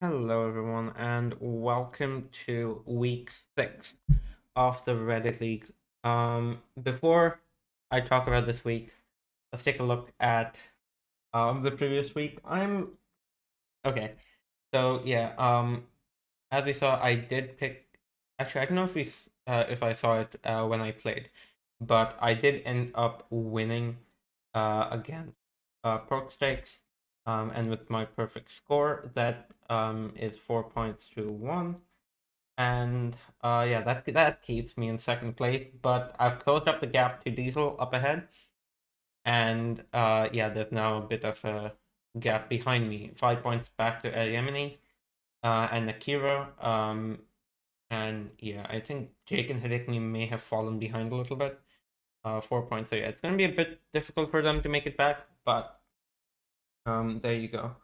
Hello, everyone, and welcome to week 6 of the Reddit League. Before I talk about this week, let's take a look at the previous week. I'm okay. So yeah, as we saw, I did pick. Actually, I don't know if I saw it when I played, but I did end up winning against Pork Steaks, and with my perfect score, that is 4 points to 1. And yeah, that keeps me in second place. But I've closed up the gap to Diesel up ahead, and yeah, there's now a bit of a gap behind me. 5 points back to Yemeni and Akira. And yeah, I think Jake and Hideki may have fallen behind a little bit. 4 points. So yeah, it's gonna be a bit difficult for them to make it back, but there you go.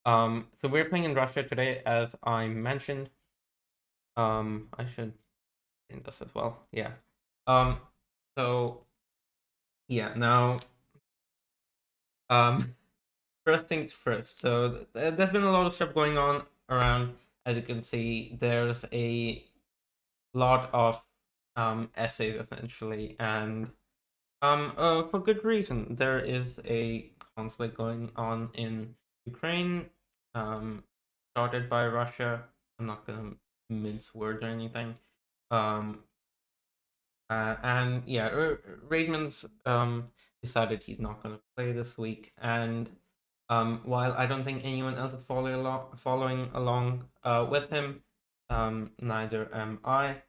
So we're playing in Russia today, as I mentioned. I should in this as well. Yeah. Um. So yeah. Now, um, first things first. So there's been a lot of stuff going on around. As you can see, there's a lot of essays essentially, and for good reason. There is a conflict going on in Ukraine, um, started by Russia. I'm not gonna mince words or anything. Um, and yeah, Raidman's decided he's not going to play this week. And while I don't think anyone else is following along with him, neither am I.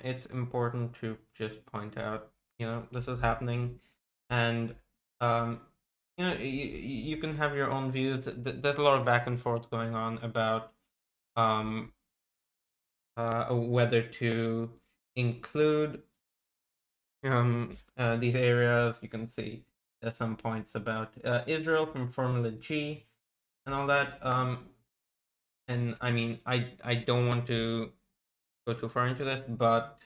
It's important to just point out, this is happening, and um, you can have your own views. There's a lot of back and forth going on about um whether to include these areas. You can see there's some points about Israel from Formula G and all that. And I mean, I don't want to go too far into this, but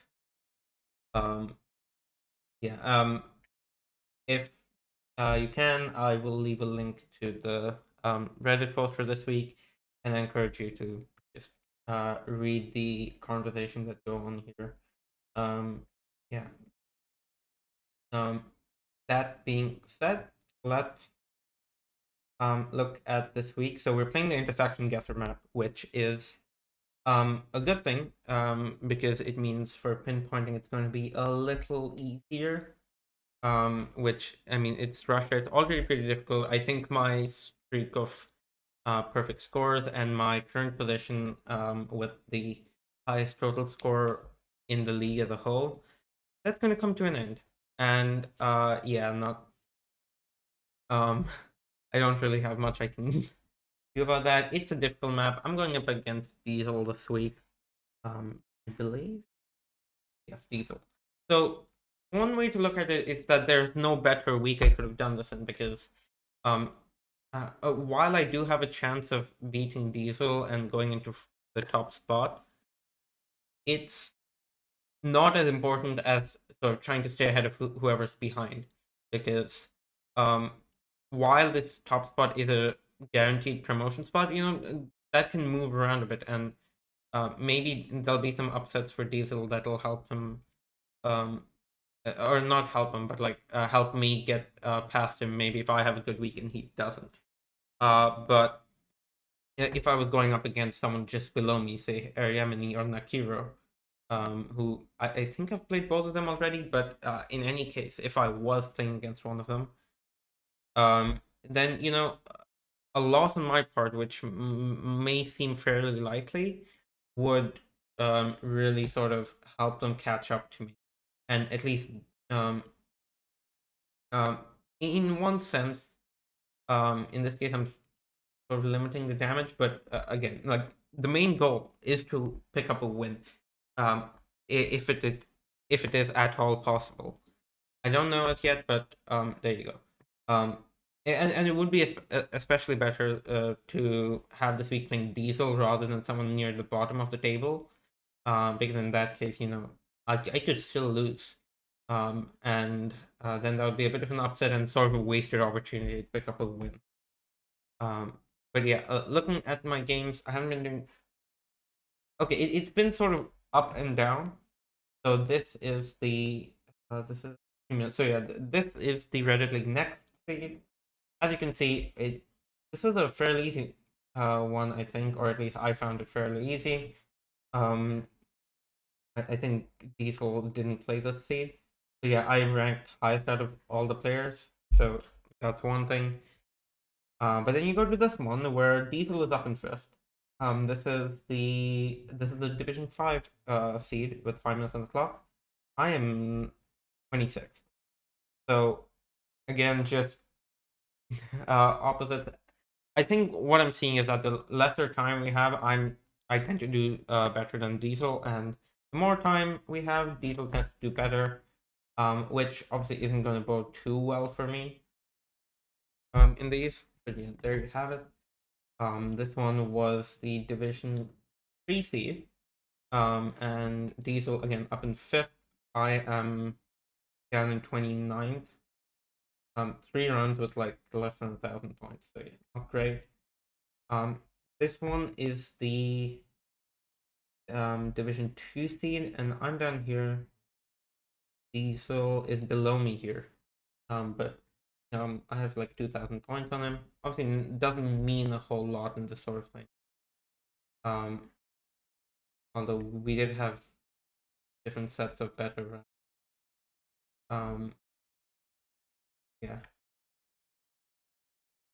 um, yeah. If you can, I will leave a link to the Reddit post for this week, and I encourage you to just read the conversation that go on here. Um, yeah. Um, that being said, let's look at this week. So we're playing the intersection guesser map, which is a good thing because it means for pinpointing it's going to be a little easier. Which I mean, it's Russia. It's already pretty difficult. I think my streak of perfect scores and my current position with the highest total score in the league as a whole, that's going to come to an end. And yeah, not um I don't really have much I can do about that. It's a difficult map. I'm going up against Diesel this week. I believe. Yes, Diesel. So one way to look at it is that there's no better week I could have done this in, because um while I do have a chance of beating Diesel and going into the top spot, it's not as important as sort of trying to stay ahead of whoever's behind, because um while this top spot is a guaranteed promotion spot, that can move around a bit, and maybe there'll be some upsets for Diesel that'll help him, um or not help him, but like help me get past him, maybe if I have a good week and he doesn't. But if I was going up against someone just below me, say Ariamini or Nakiro, who I think I've played both of them already, but in any case, if I was playing against one of them, then a loss on my part, which may seem fairly likely, would really sort of help them catch up to me, and at least um, um, in one sense, in this case, I'm sort of limiting the damage, but again, like, the main goal is to pick up a win, um, if if it is at all possible. I don't know it yet, but there you go. And it would be especially better to have this week playing Diesel rather than someone near the bottom of the table, because in that case, I could still lose, and then that would be a bit of an upset and sort of a wasted opportunity to pick up a win. Um, But yeah, looking at my games, I haven't been doing. Okay, it's been sort of up and down. So this is the this is so yeah, this is the Reddit League next feed. As you can see, this was a fairly easy one, I think, or at least I found it fairly easy. Um, I think Diesel didn't play this seed. So yeah, I ranked highest out of all the players. So that's one thing. But then you go to this one where Diesel is up in fifth. This is the Division 5 seed with 5 minutes on the clock. I am 26th. So again, just opposite. I think what I'm seeing is that the lesser time we have, I tend to do better than Diesel, and the more time we have, Diesel tends to do better. Which obviously isn't going to bode too well for me. In these, but yeah, there you have it. This one was the Division 3 seed. And Diesel again up in fifth. I am down in 29th. 3 runs with like less than 1,000 points, so yeah, not great. Um, this one is the Division 2 seed, and I'm down here. Diesel is below me here. But I have like 2,000 points on him. Obviously, it doesn't mean a whole lot in this sort of thing. Um, although we did have different sets of better runs. Yeah.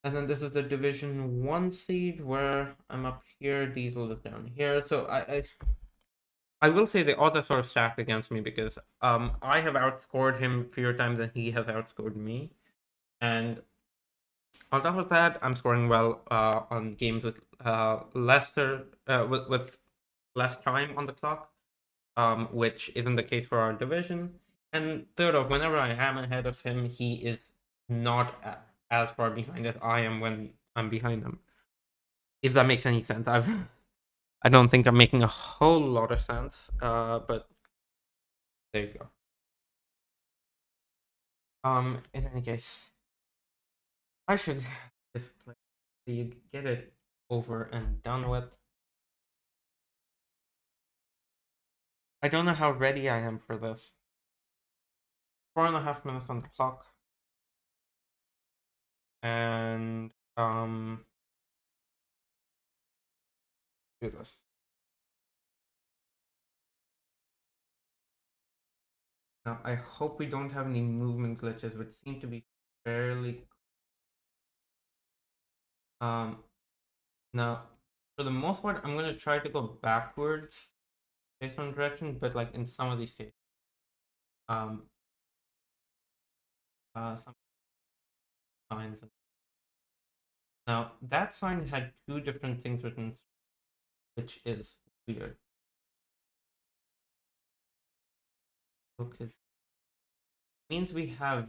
And then this is the Division 1 seed where I'm up here. Diesel is down here. So I will say the odds are sort of stacked against me because I have outscored him fewer times than he has outscored me. And on top of that, I'm scoring well on games with lesser with less time on the clock, which isn't the case for our division. And third off, whenever I am ahead of him, he is not as far behind as I am when I'm behind him. If that makes any sense, I don't think I'm making a whole lot of sense, but there you go. In any case, I should just get it over and done with. I don't know how ready I am for this. 4.5 minutes on the clock, and do this. Now I hope we don't have any movement glitches, which seem to be fairly. Um, Now for the most part, I'm gonna try to go backwards based on direction, but like in some of these cases, um, some signs. Now that sign had two different things written, which is weird. Okay, means we have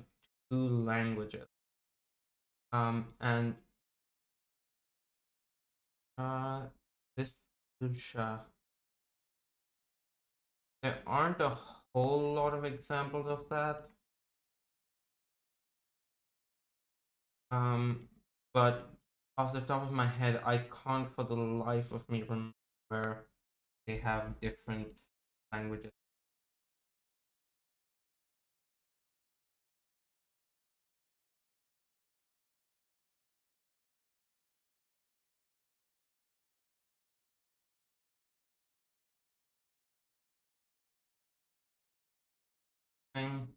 two languages. And this there aren't a whole lot of examples of that. Um, but off the top of my head, I can't for the life of me remember where they have different languages. Thing.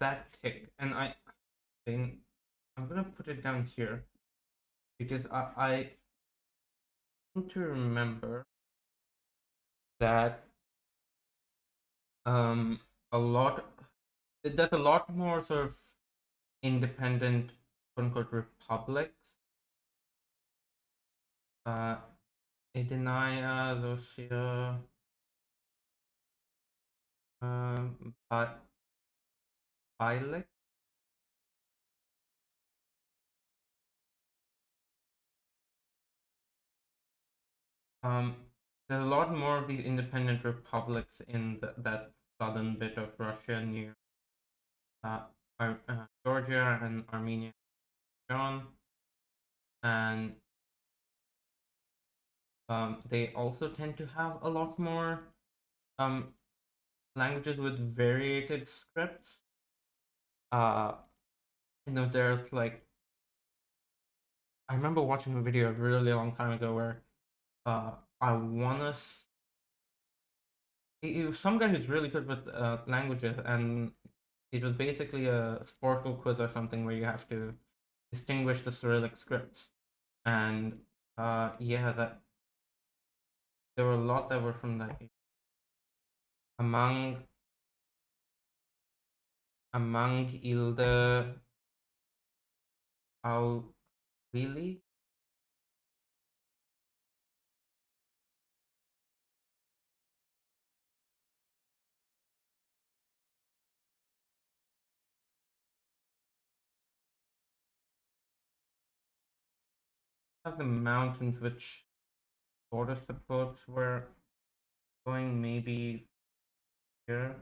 That tick, and I think I'm gonna put it down here because I seem to remember that um a lot there's a lot more sort of independent quote unquote republics. Uh Edenia, Zosia, but Bylek. Um there's a lot more of these independent republics in that southern bit of Russia near uh, Georgia and Armenia, John, and they also tend to have a lot more um, languages with variated scripts. Uh, there's like I remember watching a video a really long time ago where uh, I wanna it was some guy who's really good with languages, and it was basically a Sporkle quiz or something where you have to distinguish the Cyrillic scripts. And yeah, that there were a lot that were from that among Ilde how really have the mountains which border supports were going maybe here.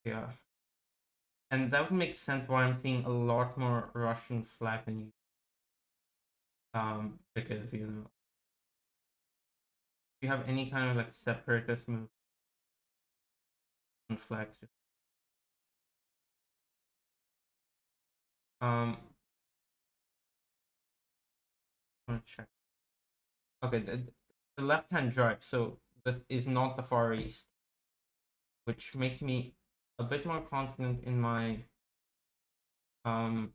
Yeah. And that would make sense why I'm seeing a lot more Russian flag than you. Because if you have any kind of like separatist movement flags. Um, I'm gonna check. Okay, the left-hand drive. So this is not the Far East, which makes me a bit more confident in my um.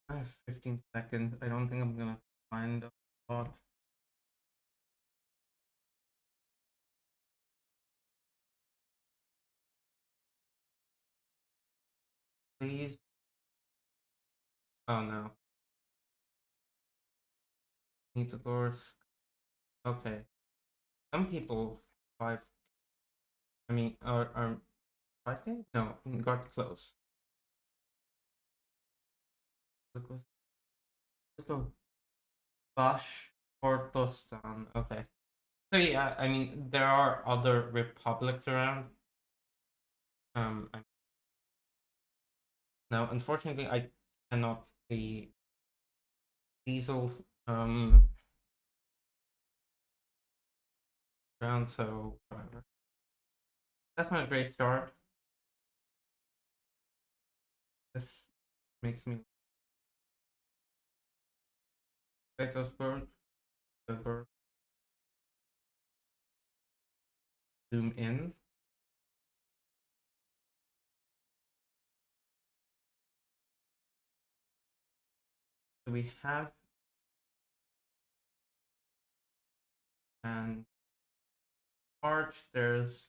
I have 15 seconds. I don't think I'm gonna find a lot. Please. Oh no. Need to course. Okay. Some people five. I mean, are 5K? No, got close. Look, look, Bash Portostan. Okay. So yeah, I mean there are other republics around. Um, now unfortunately I cannot see diesels around, so whatever. That's not a great start. This makes me Petersburg, Petersburg, zoom in. So we have and March. There's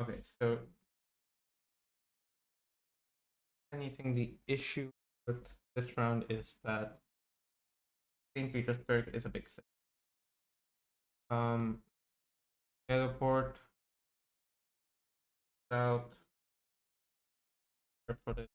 okay. So anything the issue with this round is that St. Petersburg is a big city. Um, airport south airport is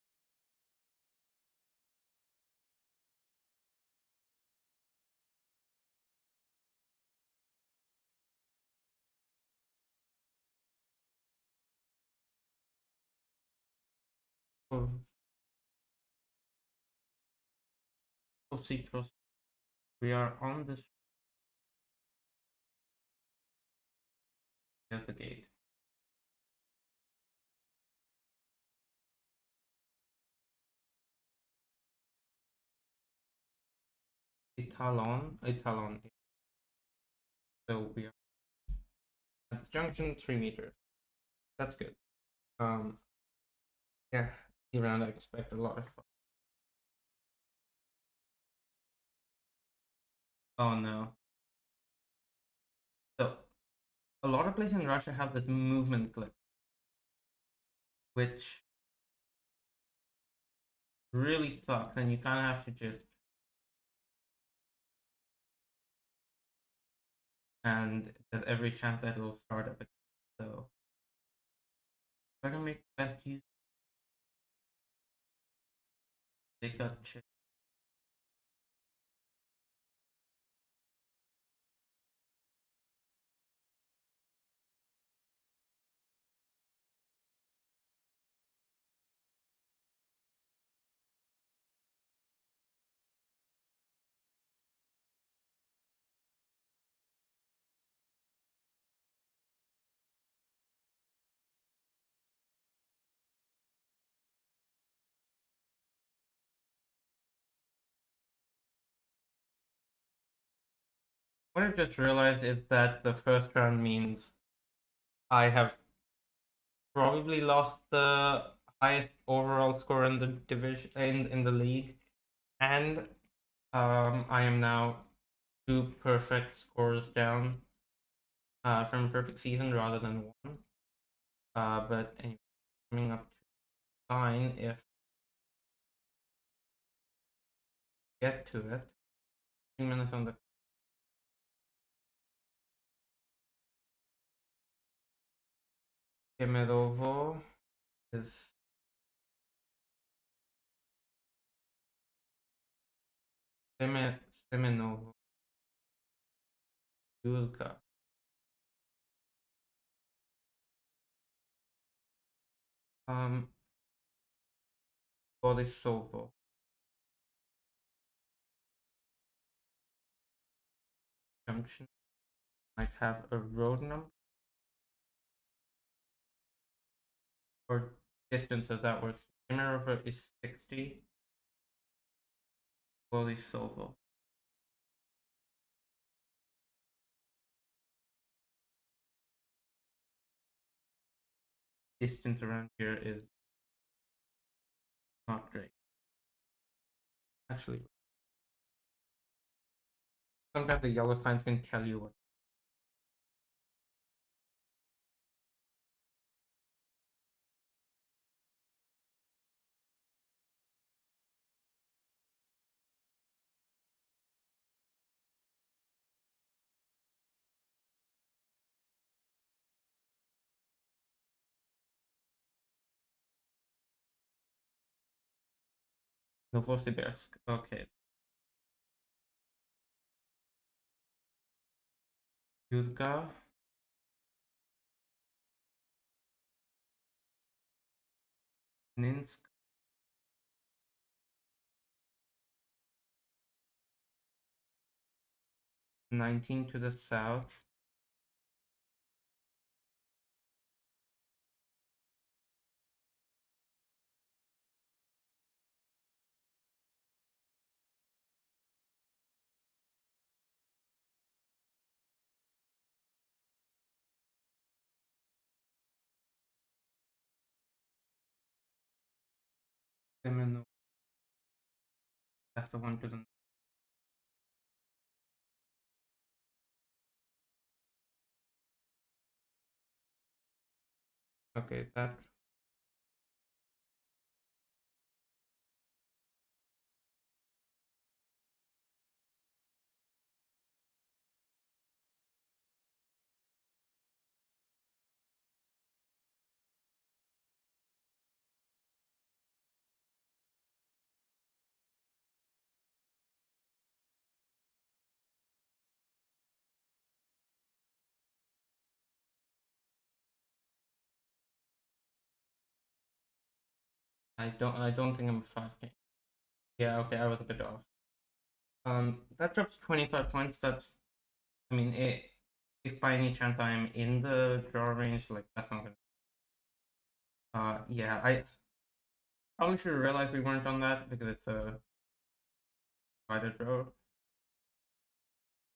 full of citrus. We are on this at the gate. Italon. So we are at the junction, 3 meters. That's good. Um, yeah, around I expect a lot of fun. Oh no. So a lot of places in Russia have this movement glitch. which really sucks, and you kind of have to just and there's every chance that it'll start up again. So try to make the best use. They got check. What I've just realized is that the first round means I have probably lost the highest overall score in the division in the league, and I am now 2 perfect scores down from a perfect season rather than one. But anyway, coming up to fine if get to it. 3 minutes on the Kemerovo is Semenovo Yulka. Borisovo. Junction might have a road number or distance if that works. Kemerovo is 60. Borisovo. Distance around here is not great. Actually, sometimes the yellow signs can tell you what. Novosibirsk. Okay. Yuzga. Ninsk. 19 to the south. Semeno. That's the one to the. Okay, that. I don't think I'm a 5K. Yeah, okay, I was a bit off. That drops 25 points. That's, I mean, if by any chance I am in the draw range, like that's not gonna. Yeah, I probably should have realized we weren't on that because it's a divided road.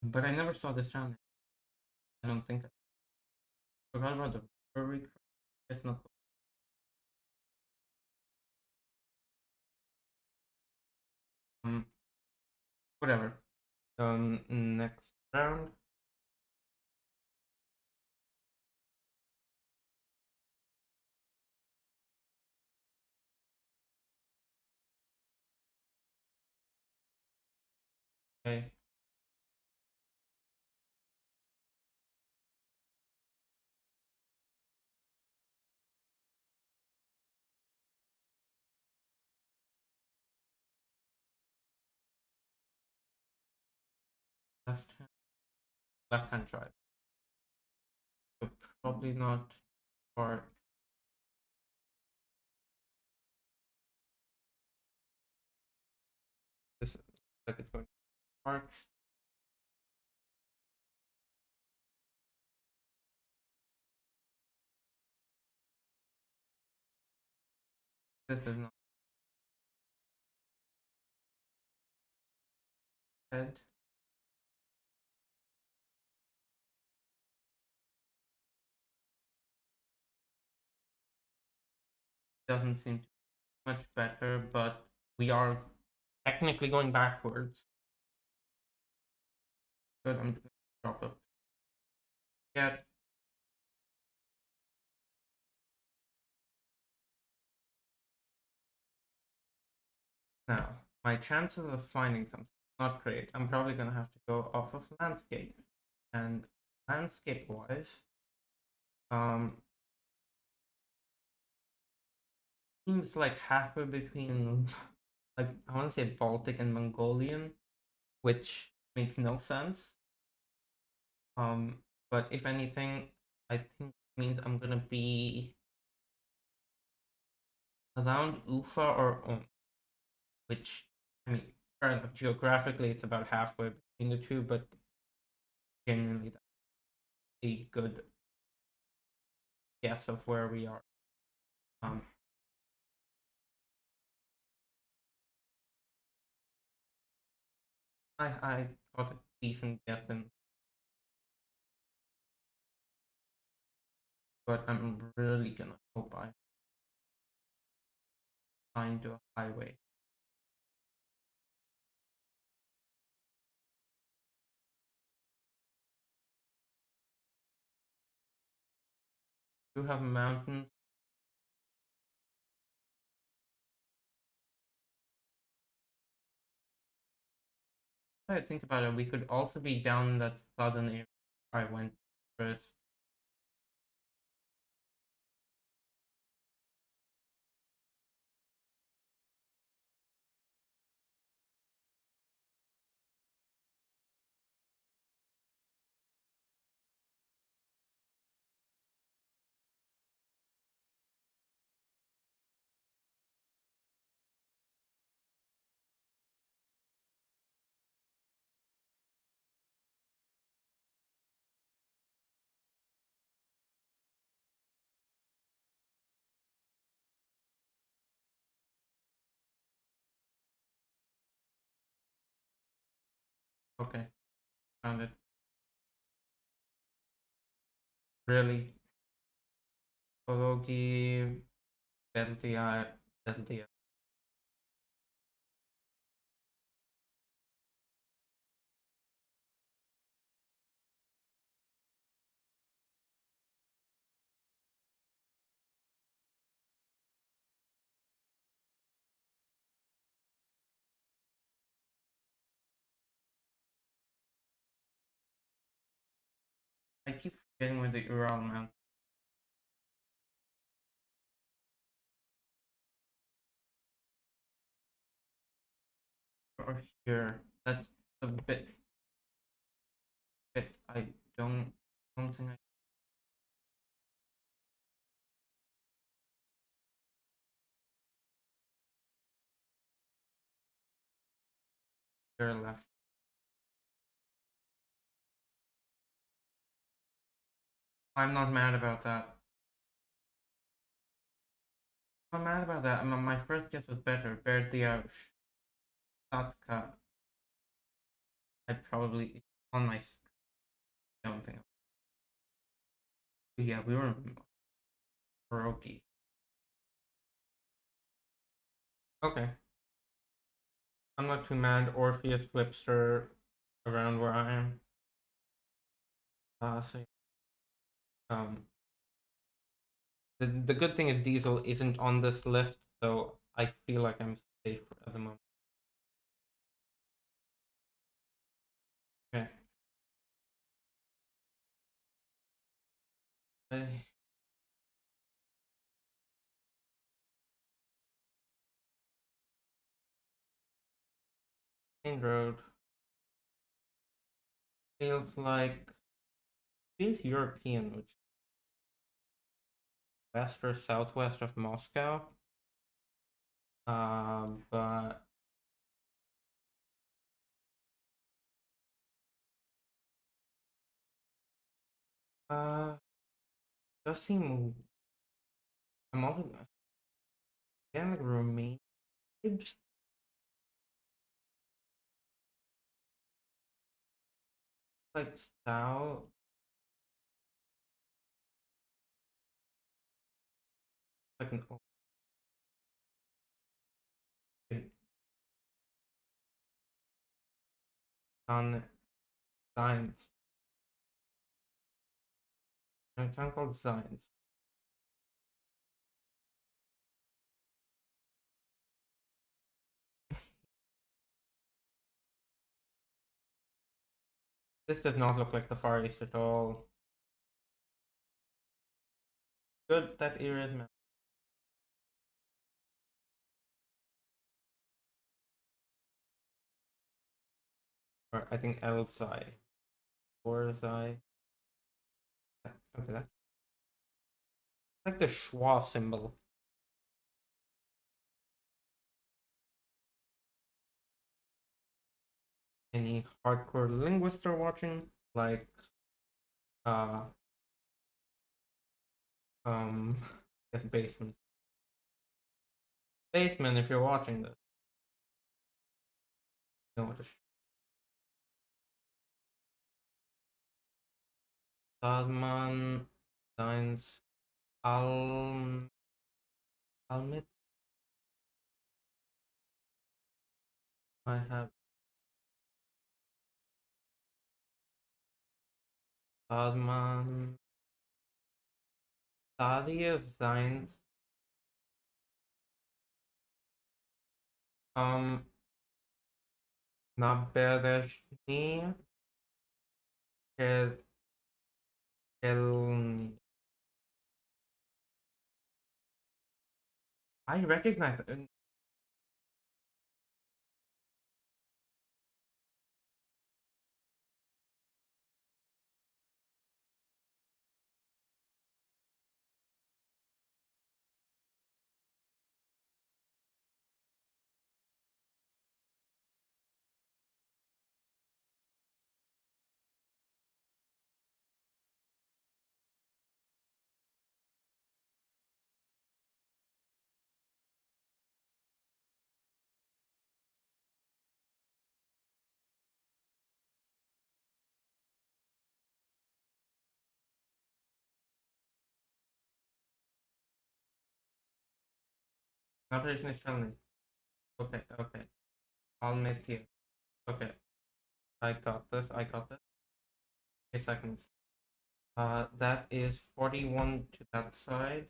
But I never saw this down. I don't think. I forgot about the brewery. It's not. Um, Whatever. Next round. left hand, left hand drive. So probably not for this. Like it's going to work. This is not head. Doesn't seem to be much better, but we are technically going backwards. Good, I'm just gonna drop it. Get now. My chances of finding something not great. I'm probably gonna have to go off of landscape. And landscape wise, um seems like halfway between like I wanna say Baltic and Mongolian, which makes no sense. But if anything, I think it means I'm gonna be around Ufa or which I mean, fair enough. Geographically, it's about halfway between the two, but genuinely, that's a good guess of where we are. Um, I got a decent guess, but I'm really gonna hope I find a highway. Do have mountains. I think about it, we could also be down in that southern area I went first. Okay, found it. Really, Kologi, Deltia, Deltia. I keep forgetting with the Ural Mountain. Or here, that's a bit. I don't think I sure left. I'm not mad about that. I'm mad about that. My first guess was better. Berdiaush, Satka. I probably on my. I don't think. Yeah, we were in Hiroki. Okay, I'm not too mad. Orpheus Flipster around where I am. So um, the good thing is Diesel isn't on this list, so I feel like I'm safe at the moment. Okay. Main road. feels like feels European, which west or southwest of Moscow. But does seem. I'm also getting like Romanian vibes, like south, like an open on science. A town called Science. This does not look like the Far East at all. Good, that area is mapped. Or I think Elzai. Or Zai. Okay, that's like the schwa symbol. Any hardcore linguists are watching? Like, uh, um, I guess basement. Basement, if you're watching this. You know what Salman, Science, Almit. I have Salman, Sadia, Science. Um, Naberdashni, Chelny. I recognize it. Operation is Chelny. Okay, okay. I'll make you. Okay, I got this. I got this. 8 seconds. That is 41 to that side.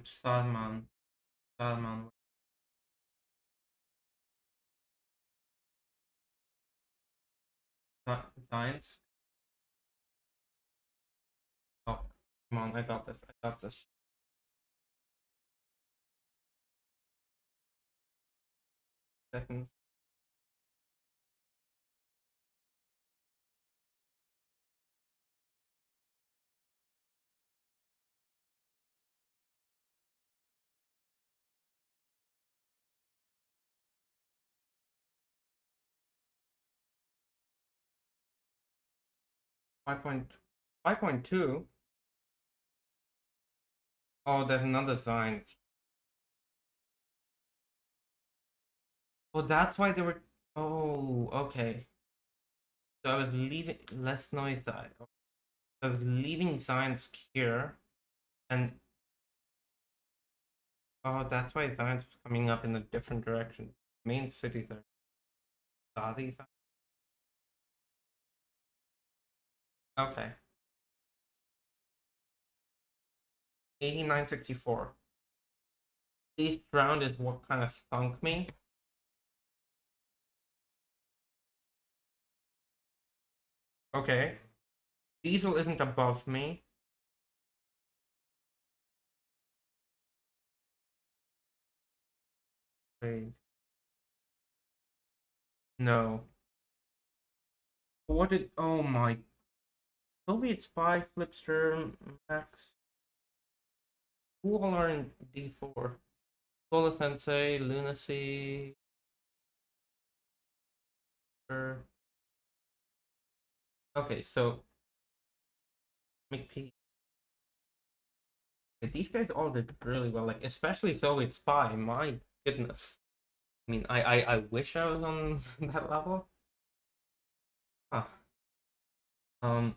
Salman. Salman. Science. Oh, come on. I got this. I got this. Seconds. 5.2. Oh, there's another science. Oh, that's why they were. Oh, okay. So I was leaving less noise side. I was leaving science here, and oh, that's why science was coming up in a different direction. Main cities are Saudi. Okay. 8964. East round is what kind of stunk me. Okay. Diesel isn't above me. Wait, no. What did? Oh my! Soviet spy, Flipster, Max. Who all are in D4? Solar Sensei, Lunacy. Okay, so McP. These guys all did really well, like especially Soviet Spy. My goodness. I mean, I wish I was on that level. Huh. Um,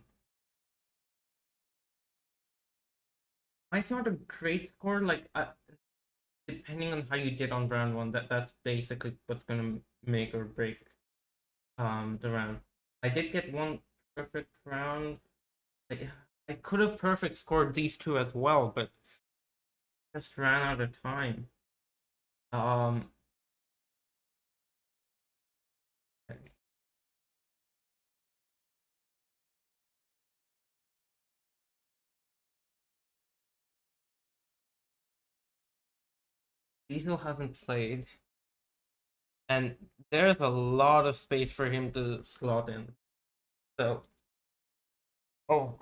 I thought a great score, like depending on how you did on round one, that's basically what's gonna make or break the round. I did get one perfect round. I could have perfect scored these two as well, but just ran out of time. Um, Diesel hasn't played, and there's a lot of space for him to slot in. So, oh,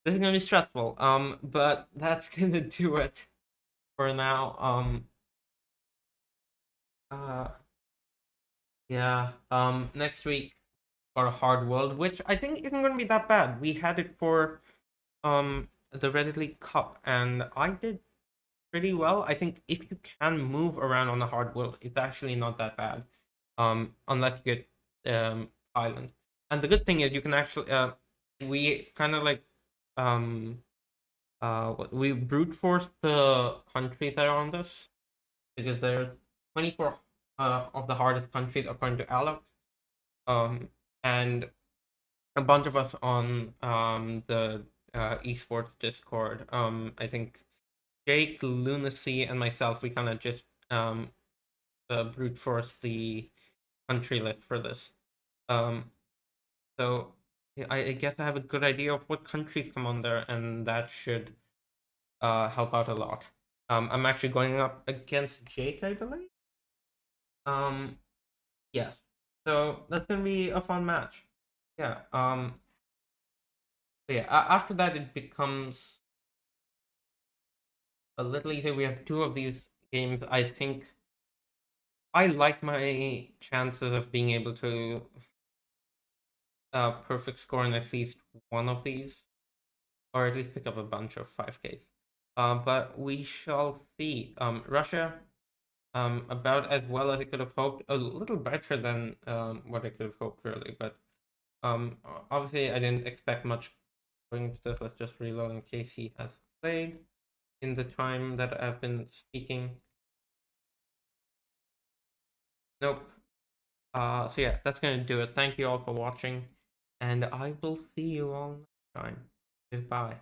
this is gonna be stressful. But that's gonna do it for now. Uh, yeah. Next week got a hard world, which I think isn't gonna be that bad. We had it for the Reddit League Cup, and I did pretty well. I think if you can move around on the hard world, it's actually not that bad. Unless you get island. And the good thing is you can actually we kind of like um we brute force the countries that are on this because there's 24 of the hardest countries according to Alex. And a bunch of us on the esports Discord. I think Jake, Lunacy, and myself, we kind of just brute force the country list for this. Um, so yeah, I guess I have a good idea of what countries come on there, and that should help out a lot. I'm actually going up against Jake, I believe. Um, yes. So that's gonna be a fun match. Yeah. So yeah. After that, it becomes a little easier. We have two of these games. I think I like my chances of being able to perfect score in at least one of these, or at least pick up a bunch of 5Ks. But we shall see. Russia, about as well as I could have hoped, a little better than what I could have hoped, really. But obviously, I didn't expect much going into this. Let's just reload in case he has played in the time that I've been speaking. Nope. So yeah, that's gonna do it. Thank you all for watching, and I will see you all next time. Goodbye.